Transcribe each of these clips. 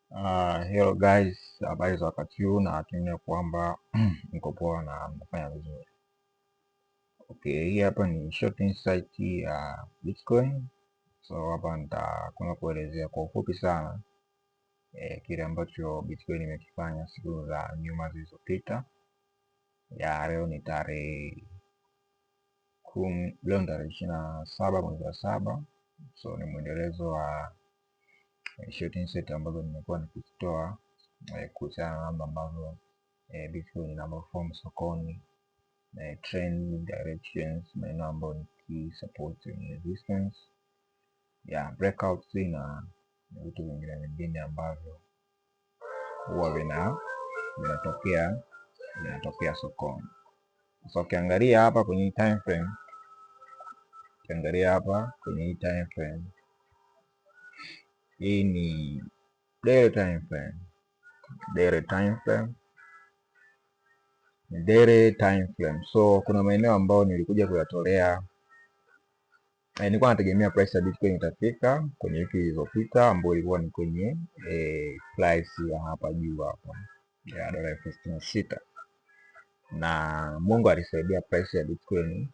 Hello guys, habari za wakati huu, na natumai kwamba mko poa na mnafanya vizuri. Okay, hii hapa ni short insight ya Bitcoin. So hapa nitakwenda kuelezea kwa ufupi sana kile ambacho Bitcoin imekifanya siku za nyuma zilizopita. Leo ni tarehe 27 mwezi wa 7. So ni mwendelezo wa short insight ambazo nimekuwa nikizitoa kuhusiana na namna ambavyo Bitcoin ina perform sokoni, trend directions, maeneo ambayo ni key support and resistance, breakouts na vitu vingine ambavyo huwa vinatokea sokoni. So ukiangalia hapa kwenye hii time frame, hii ni daily time frame. So kuna maeneo ambayo nilikuja kuyatolea, nilikuwa nategemea price ya Bitcoin itafika kwenye wiki ilizopita, ambayo ilikuwa ni kwenye price ya hapa juu hapa ya $66, na Mungu alisaidia price ya Bitcoin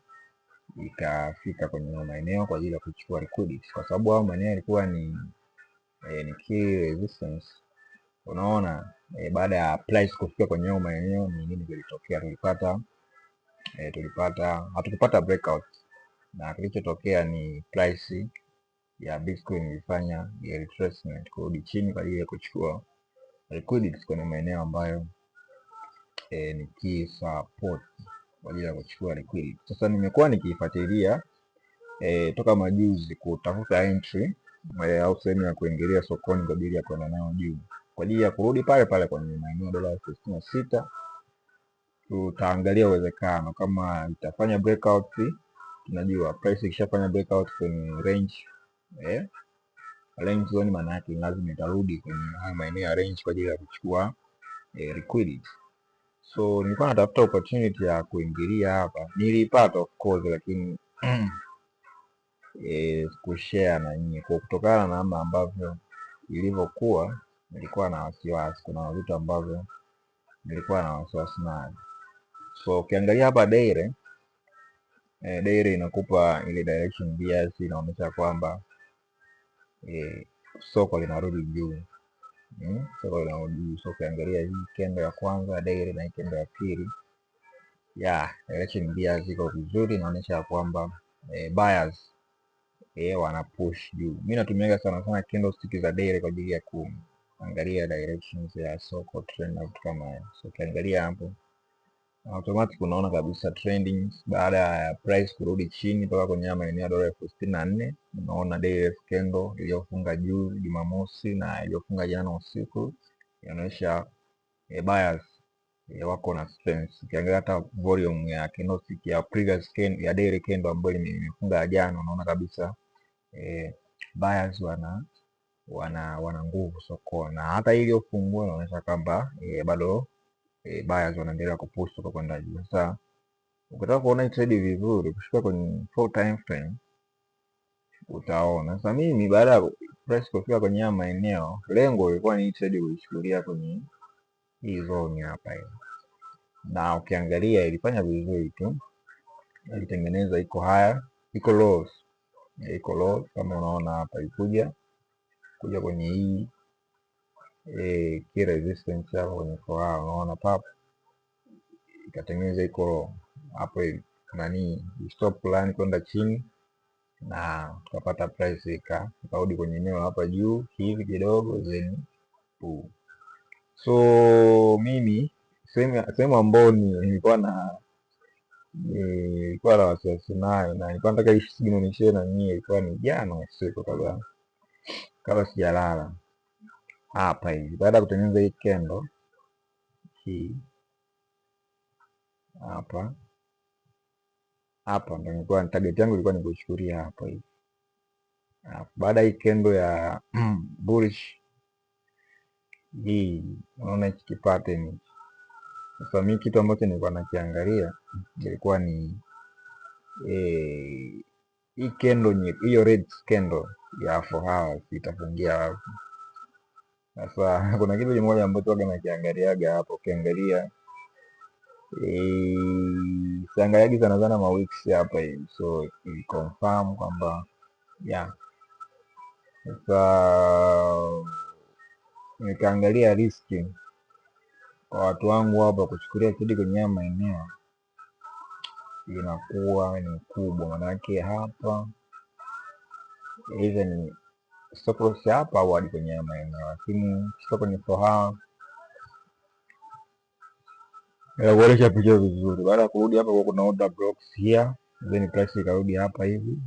ikafika kwenye maeneo kwa ajili ya kuchukua liquidity, kwa sababu hao maeneo yalikuwa ni key resistance. Unaona, baada ya price kufika kwenye hayo maeneo ni nini kilitokea? Hatukupata breakout, na kilichotokea ni price ya Bitcoin ilifanya retracement, kurudi chini kwa ajili ya kuchukua liquidity kwenye maeneo ambayo ni key support kwa ajili ya kuchukua liquidity. Sasa nimekuwa nikifuatilia toka majuzi kutafuta entry au sehemu ya kuingilia sokoni kwa ajili ya kwenda nayo juu, kwa ajili ya kurudi pale pale kwenye maeneo $66. Tutaangalia uwezekano kama itafanya breakout. Tunajua price ikishafanya breakout kwenye range zone, maana yake lazima itarudi kwenye maeneo ya range kwa ajili ya kuchukua liquidity. So nilikuwa natafuta opportunity ya kuingilia hapa, nilipata of course, lakini kushare na nyinyi kwa kutokana na namna ambavyo ilivyokuwa, nilikuwa na wasiwasi. Kuna vitu ambavyo nilikuwa na wasiwasi nayo. So ukiangalia hapa daily inakupa ile direction bias, inaonyesha kwamba soko linarudi juu. So ukiangalia hii candle ya kwanza daily na hii candle ya pili, direction bias iko vizuri, inaonyesha kwamba buyers wana push juu. Mimi natumiaga sana candlestick za daily kwa ajili ya kuangalia directions ya soko, trend na vitu kama hiyo. So ukiangalia hapo automatic unaona kabisa trending baada ya price kurudi chini mpaka kwenye maeneo ya $64. Unaona daily candle iliyofunga juu Jumamosi na iliyofunga jana usiku inaonyesha buyers wako na strength. Ukiangalia hata volume ya candlestick ya previous candle ya daily candle ambayo imefunga jana, unaona kabisa buyers wana nguvu sokoni, na hata iliyofungua inaonyesha kwamba bado buyers wanaendelea kupush kwa kwenda juu. Sasa ukitaka kuona trade vizuri, ukishika kwenye 4 time frame utaona. Sasa mimi baada ya price kufika kwenye maeneo, lengo lilikuwa ni trade kuichukulia kwenye hii zone hapa hivi, na ukiangalia ilifanya vizuri tu, ilitengeneza iko higher, iko low kama unaona hapa, ikuja kwenye hii key resistance hapo kwenye 4 hour, unaona pap ikatengeneza iko hapo hivi nani stop plan kwenda chini, na tukapata price ikarudi kwenye eneo hapa juu hivi kidogo then so mimi sehemu ambayo nilikuwa na wasiwasi nayo, na nilikuwa nataka nionyeshe na nyinyi, ilikuwa ni jana usiku kabla sijalala hapa hivi, baada ya kutengeneza hii candle hii hapa ndio nilikuwa target yangu, ilikuwa ni kuchukulia hapa hivi. Baada ya hii candle ya bullish hii, unaona hiki pattern. Sasa mimi kitu ambacho nilikuwa nakiangalia ilikuwa ni hii candle hiyo red candle ya 4 hours itafungia wapi. Sasa kuna kitu kimoja ambacho waga nakiangaliaga hapo, ukiangalia siangaliagi sana sana mawiksi hapa hivi, so confirm kwamba yeah. Sasa nikaangalia riski kwa watu wangu hapa kuchukulia trade kwenye haya maeneo inakuwa ni kubwa, manake hapa either ni stop loss hapa au hadi kwenye haya maeneo, lakini sio kwenye foha ya kuonesha picha vizuri. Baada ya kurudi hapa, kwa kuna order blocks here, then price ikarudi hapa hivi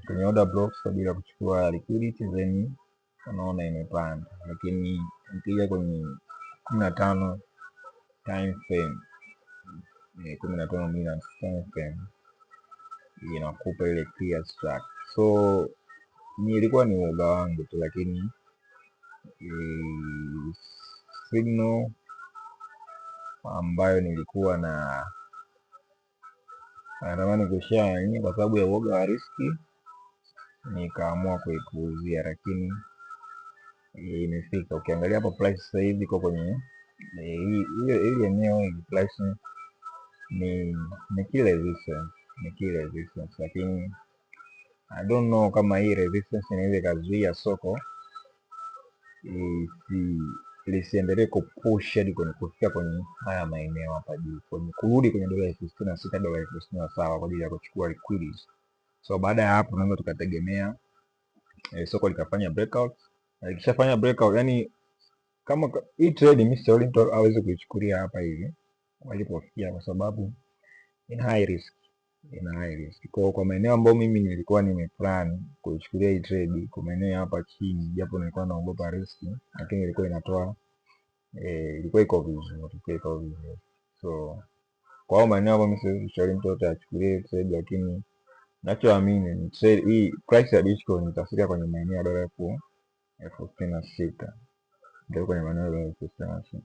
kwenye order blocks kwa ajili ya kuchukua liquidity, then unaona imepanda. Lakini ukija kwenye 15 time frame, 15 minutes time frame inakupa ile clear strike. So ilikuwa ni uoga wangu tu, lakini signal ambayo nilikuwa natamani kushare ni kwa sababu ya uoga wa riski, nikaamua kuipuuzia, lakini imefika. Ukiangalia hapo price sasa hivi iko kwenye hili eneo hili, price ni key resistance, lakini I don't know kama hii resistance inaweza ikazuia soko lisiendelee kupush hadi kwenye kufika kwenye haya maeneo hapa juu, kwenye kurudi kwenye $66, $67 kwa ajili ya kuchukua liquidity. So baada ya hapo tunaweza tukategemea soko likafanya breakout, na ikishafanya breakout, yani kama hii trade mimi sioni mtu aweze kuichukulia hapa hivi walipofikia, kwa sababu ina high risk. Kwa maeneo ambayo mimi nilikuwa nimeplan kuichukulia hii trade, kwa maeneo hapa chini, japo nilikuwa naogopa risk, lakini ilikuwa inatoa ilikuwa iko vizuri. So kwa hiyo maeneo ambayo mimi siwezi kushauri mtu yote achukulie trade, lakini nachoamini ni trade hii, price ya Bitcoin itafika kwenye maeneo ya dola 66,000, ndio kwenye maeneo ya dola 66,000.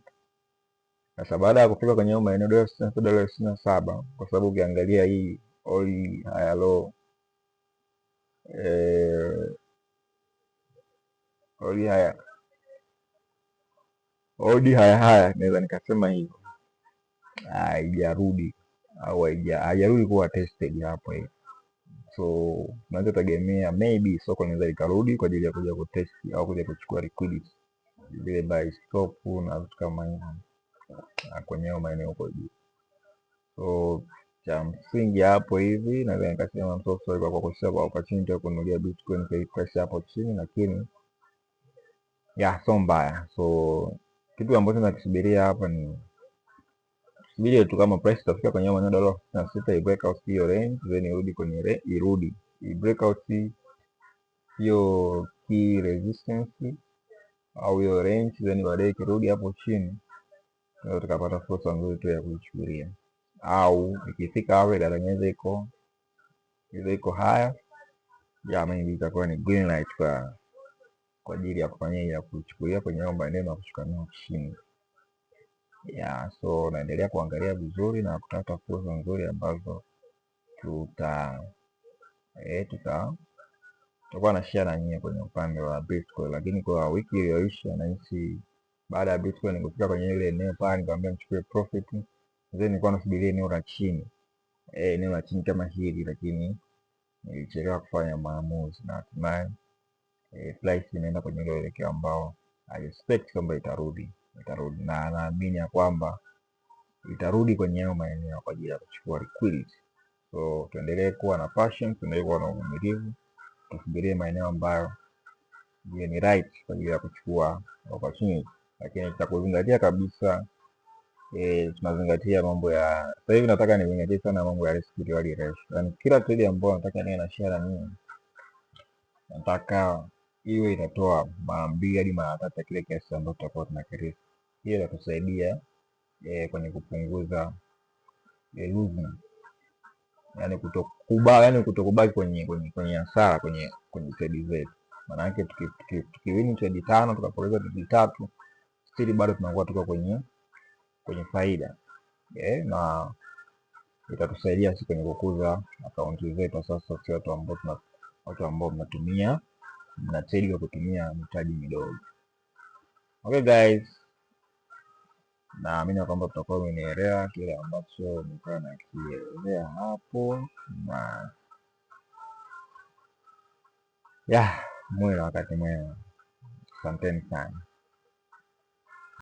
Sasa baada ya kufika kwenye maeneo dola 67, kwa sababu ukiangalia hii all higher low all higher naweza nikasema hivyo, haijarudi au haijarudi kuwa tested hapo hivi. So tunaweza tegemea maybe soko linaweza likarudi kwa ajili ya kuja kutest au kuja kuchukua liquidity vile buy stop na vitu kama hivyo kwenye maeneo huko juu. So cha msingi hapo hivi naweza nikasema I'm so sorry kwa kukosa kwa opportunity ya kununulia Bitcoin kwa price hapo chini, lakini so mbaya. So kitu ambacho nakisubiria hapa ni subiri tu kama price itafika kwenye maeneo dola 66, i breakout hiyo range, then irudi kwenye i breakout hiyo key resistance au hiyo range, then baadaye ikirudi hapo chini ndio tukapata fursa nzuri tu ya kuichukulia, au ikifika hapo itatengeneza iko haya maybe itakuwa ni green light kwa ajili ya kufanyia ya kuchukulia kwenye maeneo na kushuka nao chini. So naendelea kuangalia vizuri na kutafuta fursa nzuri ambazo tutakuwa na share na nyinyi kwenye upande wa Bitcoin. Lakini kwa wiki iliyoisha, nahisi baada ya Bitcoin kufika kwenye ile eneo pale, nikamwambia nichukue profit, then nilikuwa nasubiria eneo la chini kama hili, lakini nilichelewa kufanya maamuzi na hatimaye price inaenda kwenye ile elekeo ambao I expect kwamba itarudi, na naamini ya kwamba itarudi kwenye hayo maeneo kwa ajili ya kuchukua liquidity. So tuendelee kuwa na passion, tuendelee kuwa na uvumilivu, tusubirie maeneo ambayo ni right kwa ajili ya kuchukua opportunity. Lakini cha kuzingatia kabisa, tunazingatia mambo ya sasa hivi, nataka nizingatie sana mambo ya risk reward ratio. Yani kila trade ambayo nataka niwe na share na mimi, nataka iwe inatoa mara 2 hadi mara 3 kile kiasi ambacho tutakuwa tunakirithi. Hiyo itatusaidia kwenye kupunguza losing, yani kutokubaki kwenye hasara kwenye trade zetu. Maana yake tukiwini trade 5 tukapoteza trade 3, still bado tunakuwa tuko kwenye faida, na itatusaidia sisi kwenye kukuza akaunti zetu. Sasa sio watu ambao mnatumia trade kwa kutumia mitaji midogo. Okay guys, naamini kwamba tutakuwa umenielewa kile ambacho nilikuwa nakielezea hapo, na muwe na wakati mwema. Asanteni sana.